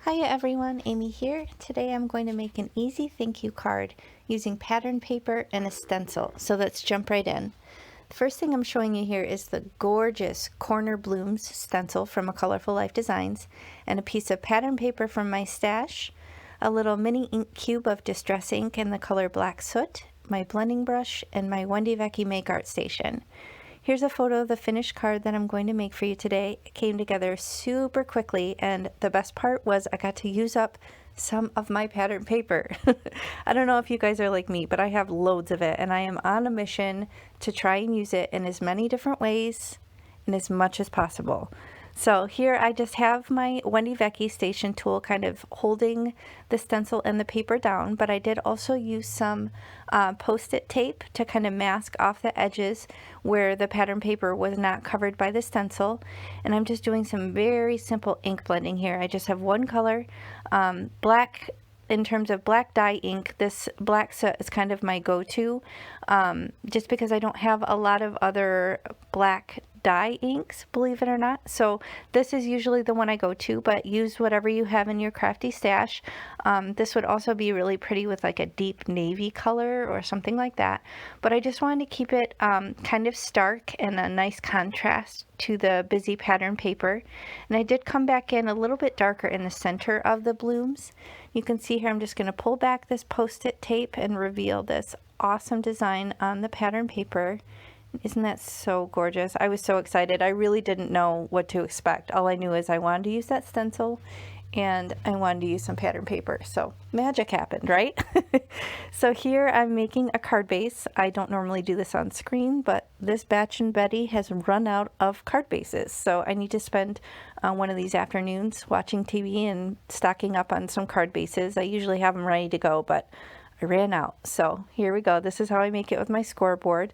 Hiya everyone, Amy here. Today I'm going to make an easy thank you card using pattern paper and a stencil. So let's jump right in. The first thing I'm showing you here is the gorgeous Corner Blooms stencil from A Colorful Life Designs, and a piece of pattern paper from my stash, a little mini ink cube of distress ink in the color Black Soot, my blending brush, and my Wendy Vecchi Make Art Station. Here's a photo of the finished card that I'm going to make for you today. It came together super quickly, and the best part was I got to use up some of my pattern paper. I don't know if you guys are like me, but I have loads of it, and I am on a mission to try and use it in as many different ways and as much as possible. So here I just have my Wendy Vecchi station tool kind of holding the stencil and the paper down, but I did also use some post-it tape to kind of mask off the edges where the pattern paper was not covered by the stencil. And I'm just doing some very simple ink blending here. I just have one color, black. In terms of black dye ink, this Black Soot is kind of my go-to, just because I don't have a lot of other black dye inks, believe it or not. So this is usually the one I go to, but use whatever you have in your crafty stash. This would also be really pretty with like a deep navy color or something like that. But I just wanted to keep it kind of stark and a nice contrast to the busy pattern paper. And I did come back in a little bit darker in the center of the blooms. You can see here I'm just going to pull back this post-it tape and reveal this awesome design on the pattern paper. Isn't that so gorgeous? I was so excited. I really didn't know what to expect. All I knew is I wanted to use that stencil and I wanted to use some pattern paper. So magic happened, right? So here I'm making a card base. I don't normally do this on screen, but this Batch and Betty has run out of card bases. So I need to spend one of these afternoons watching TV and stocking up on some card bases. I usually have them ready to go, but I ran out. So here we go. This is how I make it with my scoreboard.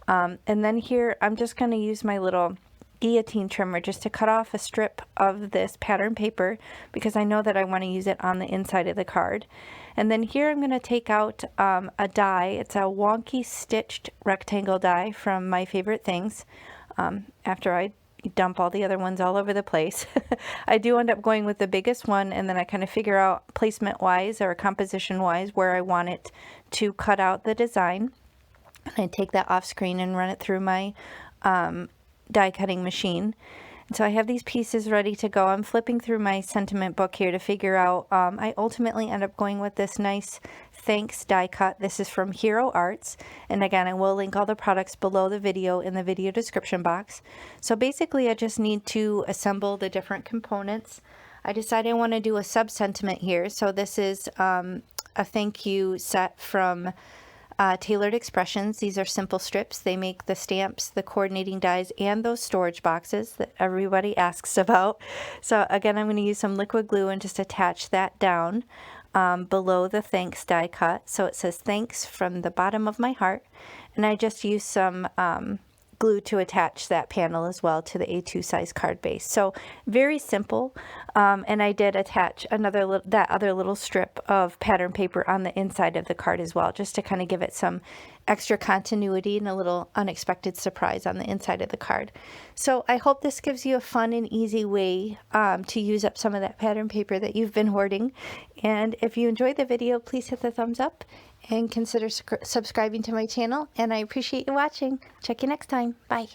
And then here I'm just going to use my little guillotine trimmer just to cut off a strip of this pattern paper because I know that I want to use it on the inside of the card. And then here I'm going to take out a die. It's a wonky stitched rectangle die from My Favorite Things. After I dump all the other ones all over the place, I do end up going with the biggest one, and then I kind of figure out placement wise or composition wise where I want it to cut out the design. And I take that off screen and run it through my die cutting machine. And so I have these pieces ready to go. I'm flipping through my sentiment book here to figure out, I ultimately end up going with this nice thanks die cut. This is from Hero Arts. And again, I will link all the products below the video in the video description box. So basically I just need to assemble the different components. I decided I want to do a sub-sentiment here. So this is a thank you set from Tailored Expressions. These are simple strips. They make the stamps, the coordinating dies, and those storage boxes that everybody asks about. So again, I'm going to use some liquid glue and just attach that down below the thanks die cut. So it says thanks from the bottom of my heart. And I just use some glue to attach that panel as well to the A2 size card base. So very simple. And I did attach that other little strip of pattern paper on the inside of the card as well, just to kind of give it some extra continuity and a little unexpected surprise on the inside of the card. So I hope this gives you a fun and easy way to use up some of that pattern paper that you've been hoarding. And if you enjoyed the video, please hit the thumbs up and consider subscribing to my channel. And I appreciate you watching. Check you next time. Bye.